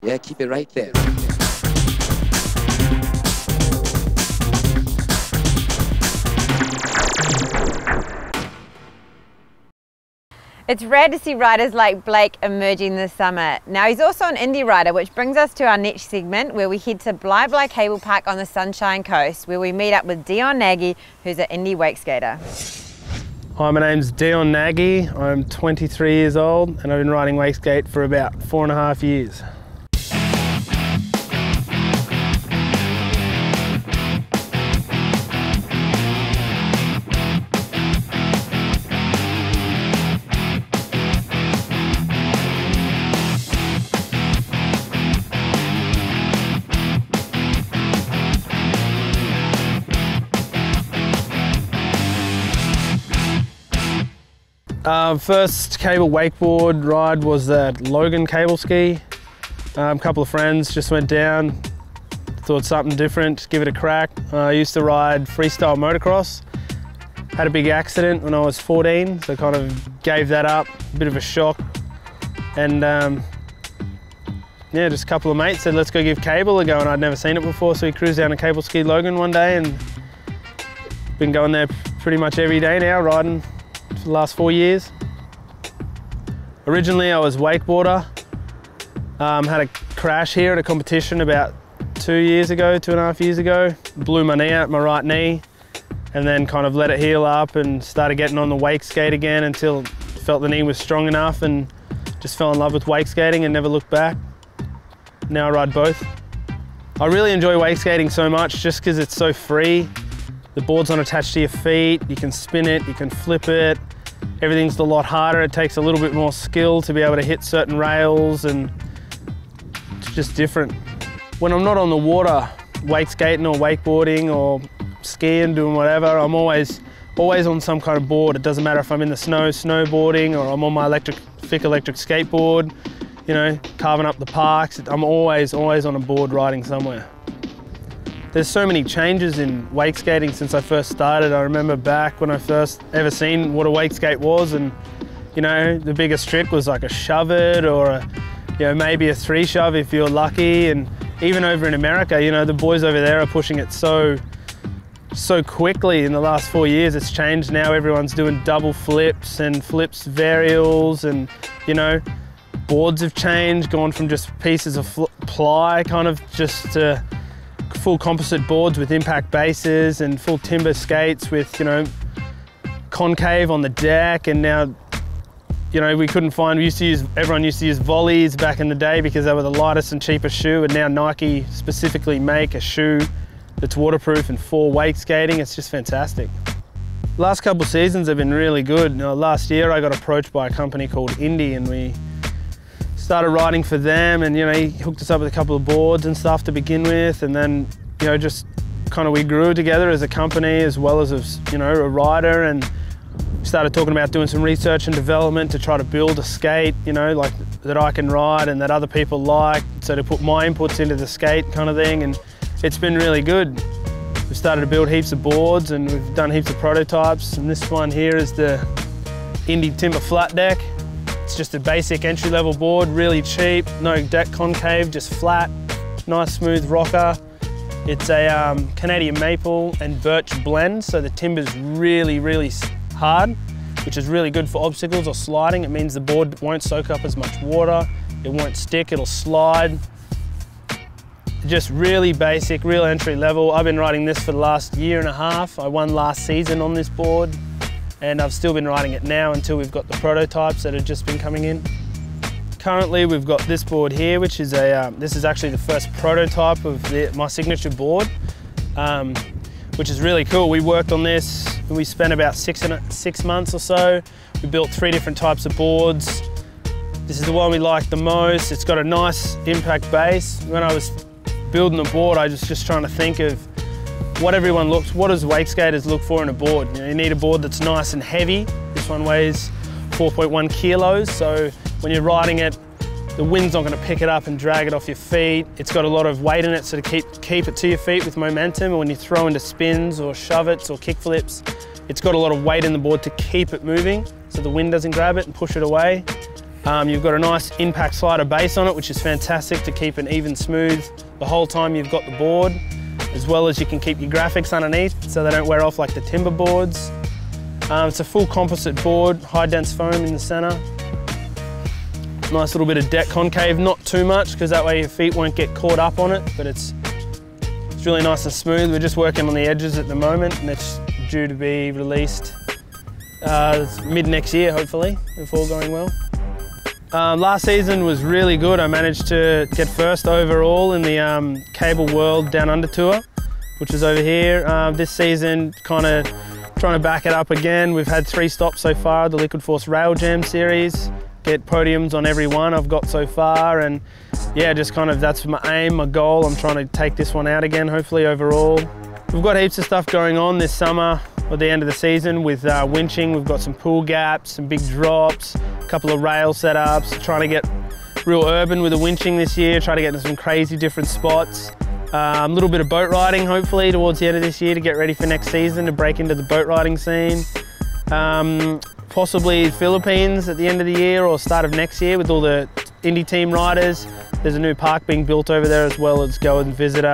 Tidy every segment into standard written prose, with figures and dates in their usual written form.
Yeah, keep it right there. It's rad to see riders like Blake emerging this summer. Now he's also an indie rider, which brings us to our next segment where we head to Bly Cable Park on the Sunshine Coast, where we meet up with Dion Nagy, who's an indie wake skater. Hi, my name's Dion Nagy. I'm 23 years old and I've been riding wake skate for about 4.5 years. First cable wakeboard ride was at Logan cable ski. A couple of friends just went down, thought something different, give it a crack. I used to ride freestyle motocross. Had a big accident when I was 14, so kind of gave that up, a bit of a shock. And yeah, just a couple of mates said, let's go give cable a go, and I'd never seen it before, so we cruised down to cable ski Logan one day and been going there pretty much every day now, riding for the last 4 years. Originally I was wakeboarder, had a crash here at a competition about 2.5 years ago, blew my knee out, my right knee, and then kind of let it heal up and started getting on the wake skate again until felt the knee was strong enough and just fell in love with wake skating and never looked back. Now I ride both. I really enjoy wake skating so much just because it's so free. The board's not attached to your feet, you can spin it, you can flip it. Everything's a lot harder. It takes a little bit more skill to be able to hit certain rails, and it's just different. When I'm not on the water, wake skating or wakeboarding or skiing, doing whatever, I'm always on some kind of board. It doesn't matter if I'm in the snow, snowboarding, or I'm on my electric skateboard, you know, carving up the parks. I'm always on a board riding somewhere. There's so many changes in wake skating since I first started. I remember back when I first ever seen what a wake skate was, and you know, the biggest trick was like a shove it or maybe a 3-shove if you're lucky. And even over in America, you know, the boys over there are pushing it so quickly. In the last 4 years it's changed. Now everyone's doing double flips and flips varials, and you know, boards have changed, gone from just pieces of ply kind of just to full composite boards with impact bases and full timber skates with, you know, concave on the deck. And now, you know, everyone used to use volleys back in the day because they were the lightest and cheapest shoe, and now Nike specifically make a shoe that's waterproof and for wake skating. It's just fantastic. Last couple of seasons have been really good. You know, last year I got approached by a company called Indy, and we started riding for them, and you know, he hooked us up with a couple of boards and stuff to begin with, and then, you know, just kind of we grew together as a company as well as you know, a rider, and started talking about doing some research and development to try to build a skate, you know, like that I can ride and that other people like, so to put my inputs into the skate kind of thing. And it's been really good. We've started to build heaps of boards and we've done heaps of prototypes, and this one here is the Indy Timber Flat Deck. It's just a basic entry-level board, really cheap, no deck concave, just flat, nice smooth rocker. It's a Canadian maple and birch blend, so the timber's really, really hard, which is really good for obstacles or sliding. It means the board won't soak up as much water, it won't stick, it'll slide. Just really basic, real entry level. I've been riding this for the last 1.5 years. I won last season on this board, and I've still been riding it now until we've got the prototypes that have just been coming in. Currently we've got this board here, which is this is actually the first prototype of my signature board, which is really cool. We worked on this, we spent about 6 months or so. We built 3 different types of boards. This is the one we like the most. It's got a nice impact base. When I was building the board, I was just trying to think of what does wake skaters look for in a board? You know, you need a board that's nice and heavy. This one weighs 4.1 kilos, so when you're riding it, the wind's not going to pick it up and drag it off your feet. It's got a lot of weight in it, so to keep it to your feet with momentum, and when you throw into spins or shove-its or kick flips, it's got a lot of weight in the board to keep it moving, so the wind doesn't grab it and push it away. You've got a nice impact slider base on it, which is fantastic to keep it even smooth the whole time you've got the board, as well as you can keep your graphics underneath so they don't wear off like the timber boards. It's a full composite board, high dense foam in the center. Nice little bit of deck concave, not too much because that way your feet won't get caught up on it, but it's really nice and smooth. We're just working on the edges at the moment and it's due to be released mid next year, hopefully, if all going well. Last season was really good. I managed to get first overall in the Cable World Down Under Tour, which is over here. This season, kind of trying to back it up again. We've had 3 stops so far, the Liquid Force Rail Jam series. Get podiums on every one I've got so far, and yeah, just kind of that's my aim, my goal. I'm trying to take this one out again, hopefully overall. We've got heaps of stuff going on this summer or the end of the season with winching. We've got some pool gaps, some big drops, a couple of rail setups, trying to get real urban with the winching this year, try to get into some crazy different spots. A little bit of boat riding hopefully towards the end of this year to get ready for next season, to break into the boat riding scene. Possibly Philippines at the end of the year or start of next year with all the indie team riders. There's a new park being built over there, as well as go and visit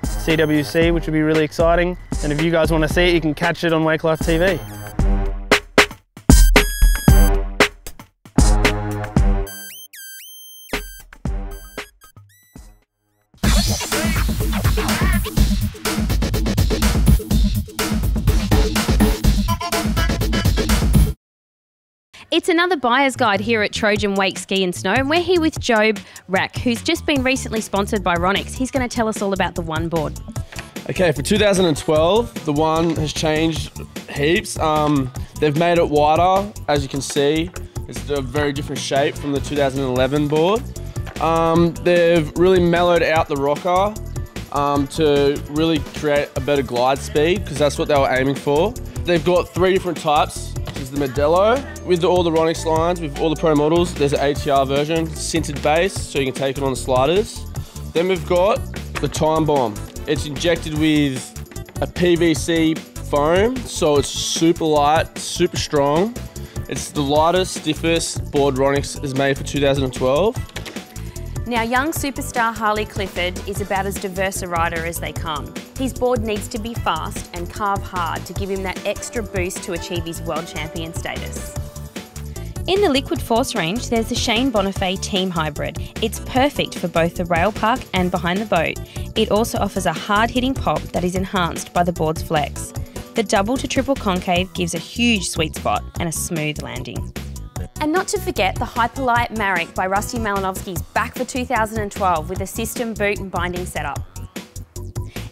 CWC, which would be really exciting. And if you guys want to see it, you can catch it on Wake Life TV. It's another buyer's guide here at Trojan Wake Ski and Snow, and we're here with Job Rack, who's just been recently sponsored by Ronix. He's going to tell us all about the One board. Okay, for 2012, the One has changed heaps. They've made it wider, as you can see. It's a very different shape from the 2011 board. They've really mellowed out the rocker to really create a better glide speed, because that's what they were aiming for. They've got 3 different types. Is the Modelo with all the Ronix lines, with all the pro models. There's an ATR version, sintered base, so you can take it on the sliders. Then we've got the Time Bomb. It's injected with a PVC foam, so it's super light, super strong. It's the lightest, stiffest board Ronix has made for 2012. Now, young superstar Harley Clifford is about as diverse a rider as they come. His board needs to be fast and carve hard to give him that extra boost to achieve his world champion status. In the Liquid Force range, there's the Shane Bonifay Team Hybrid. It's perfect for both the rail park and behind the boat. It also offers a hard-hitting pop that is enhanced by the board's flex. The double to triple concave gives a huge sweet spot and a smooth landing. And not to forget the Hyperlight Marek by Rusty Malinovsky's back for 2012 with a system, boot and binding setup.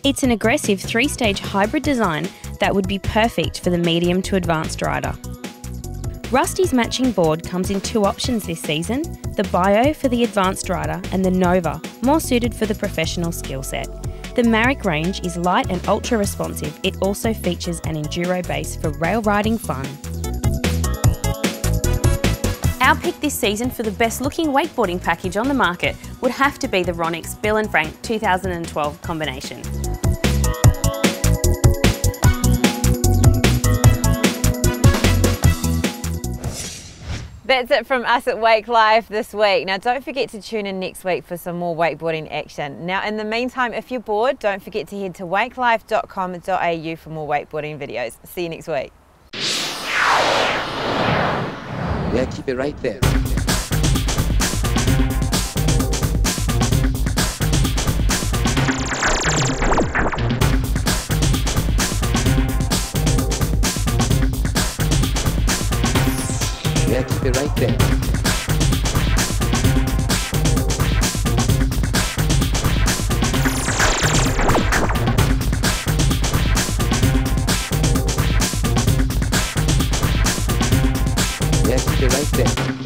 It's an aggressive 3-stage hybrid design that would be perfect for the medium to advanced rider. Rusty's matching board comes in 2 options this season, the Bio for the advanced rider and the Nova, more suited for the professional skill set. The Marek range is light and ultra responsive. It also features an enduro base for rail riding fun. Our pick this season for the best looking wakeboarding package on the market would have to be the Ronix Bill and Frank 2012 combination. That's it from us at Wake Life this week. Now don't forget to tune in next week for some more wakeboarding action. Now in the meantime, if you're bored, don't forget to head to wakelife.com.au for more wakeboarding videos. See you next week. Yeah, keep it right there. Yeah, keep it right there. Yeah, keep it right there.